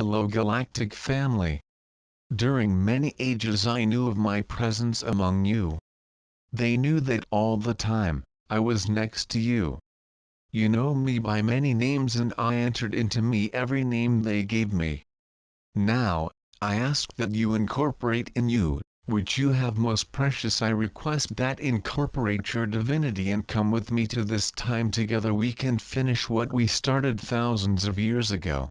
Hello Galactic family. During many ages I knew of my presence among you. They knew that all the time, I was next to you. You know me by many names and I entered into me every name they gave me. Now, I ask that you incorporate in you, which you have most precious. I request that incorporate your divinity and come with me to this time. Together we can finish what we started thousands of years ago.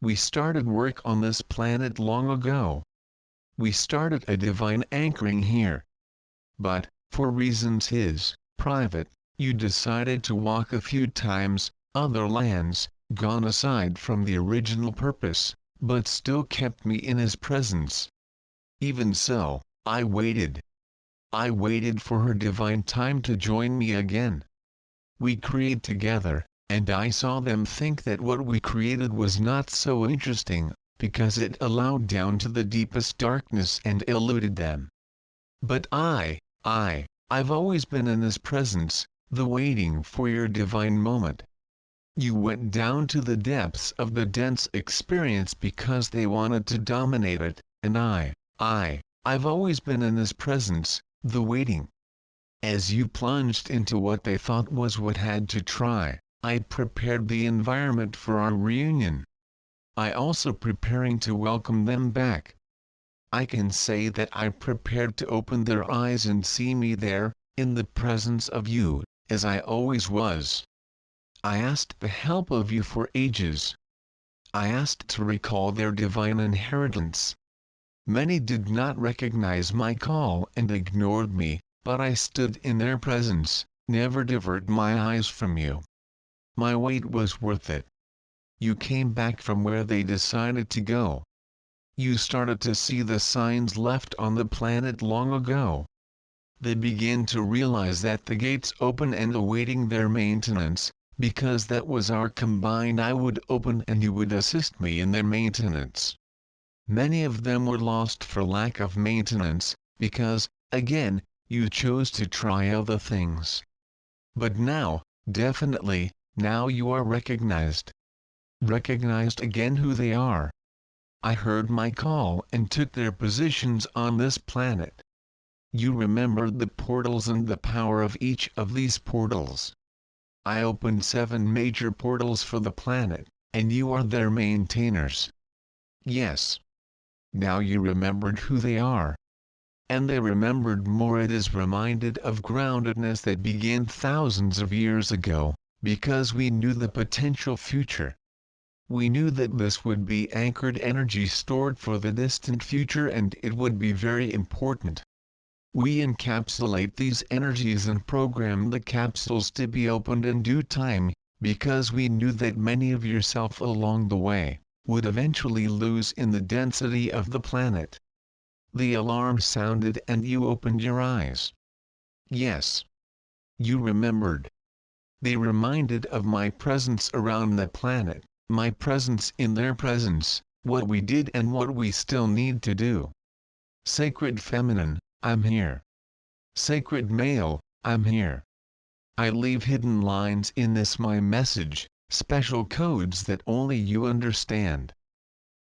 We started work on this planet long ago. We started a divine anchoring here. But, for reasons private, you decided to walk a few times, other lands, gone aside from the original purpose, but still kept me in his presence. Even so, I waited. I waited for her divine time to join me again. We create together, and I saw them think that what we created was not so interesting, because it allowed down to the deepest darkness and eluded them. But I've always been in his presence, the waiting for your divine moment. You went down to the depths of the dense experience because they wanted to dominate it, and I've always been in his presence, the waiting. As you plunged into what they thought was what had to try, I prepared the environment for our reunion. I also preparing to welcome them back. I can say that I prepared to open their eyes and see me there, in the presence of you, as I always was. I asked the help of you for ages. I asked to recall their divine inheritance. Many did not recognize my call and ignored me, but I stood in their presence, never divert my eyes from you. My wait was worth it. You came back from where they decided to go. You started to see the signs left on the planet long ago. They began to realize that the gates open and awaiting their maintenance, because that was our combined. I would open and you would assist me in their maintenance. Many of them were lost for lack of maintenance, because, again, you chose to try other things. But now, definitely, now you are recognized. Recognized again who they are. I heard my call and took their positions on this planet. You remembered the portals and the power of each of these portals. I opened 7 major portals for the planet, and you are their maintainers. Yes. Now you remembered who they are. And they remembered more. It is reminded of groundedness that began thousands of years ago, because we knew the potential future. We knew that this would be anchored energy stored for the distant future and it would be very important. We encapsulate these energies and program the capsules to be opened in due time, because we knew that many of yourself along the way would eventually lose in the density of the planet. The alarm sounded and you opened your eyes. Yes. You remembered. They reminded of my presence around the planet, my presence in their presence, what we did and what we still need to do. Sacred Feminine, I'm here. Sacred Male, I'm here. I leave hidden lines in this my message, special codes that only you understand.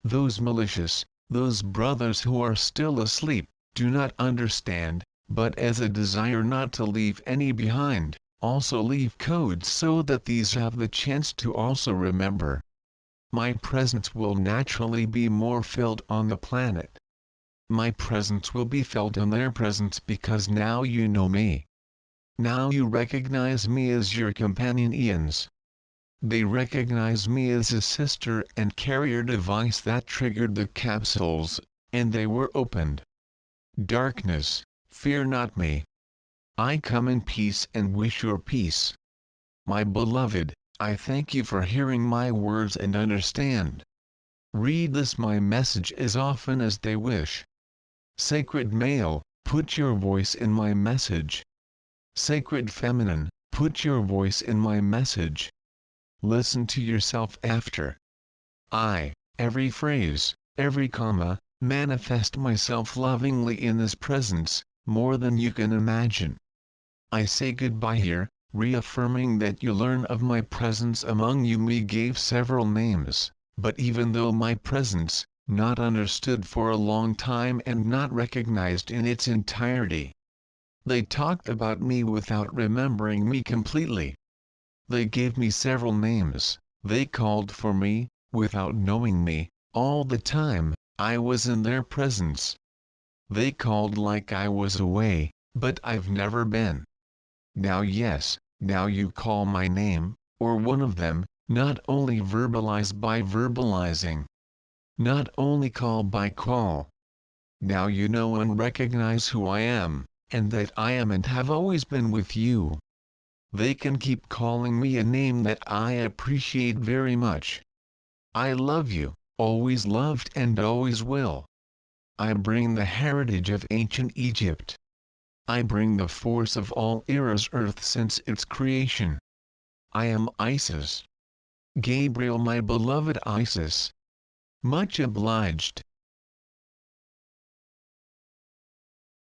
Those malicious, those brothers who are still asleep, do not understand, but as a desire not to leave any behind, also leave codes so that these have the chance to also remember. My presence will naturally be more felt on the planet. My presence will be felt in their presence because now you know me. Now you recognize me as your companion Ians. They recognize me as a sister and carrier device that triggered the capsules, and they were opened. Darkness, fear not me. I come in peace and wish your peace. My beloved, I thank you for hearing my words and understand. Read this my message as often as they wish. Sacred Male, put your voice in my message. Sacred Feminine, put your voice in my message. Listen to yourself after. I, every phrase, every comma, manifest myself lovingly in this presence, more than you can imagine. I say goodbye here, reaffirming that you learn of my presence among you. Me gave several names, But even though my presence, not understood for a long time and not recognized in its entirety, they talked about me without remembering me completely. They gave me several names, they called for me, without knowing me, all the time I was in their presence. They called like I was away, but I've never been. Now yes, now you call my name, or one of them, not only verbalize by verbalizing, not only call by call. Now you know and recognize who I am, and that I am and have always been with you. They can keep calling me a name that I appreciate very much. I love you, always loved and always will. I bring the heritage of ancient Egypt. I bring the force of all eras Earth since its creation. I am Isis. Gabriel, my beloved Isis. Much obliged.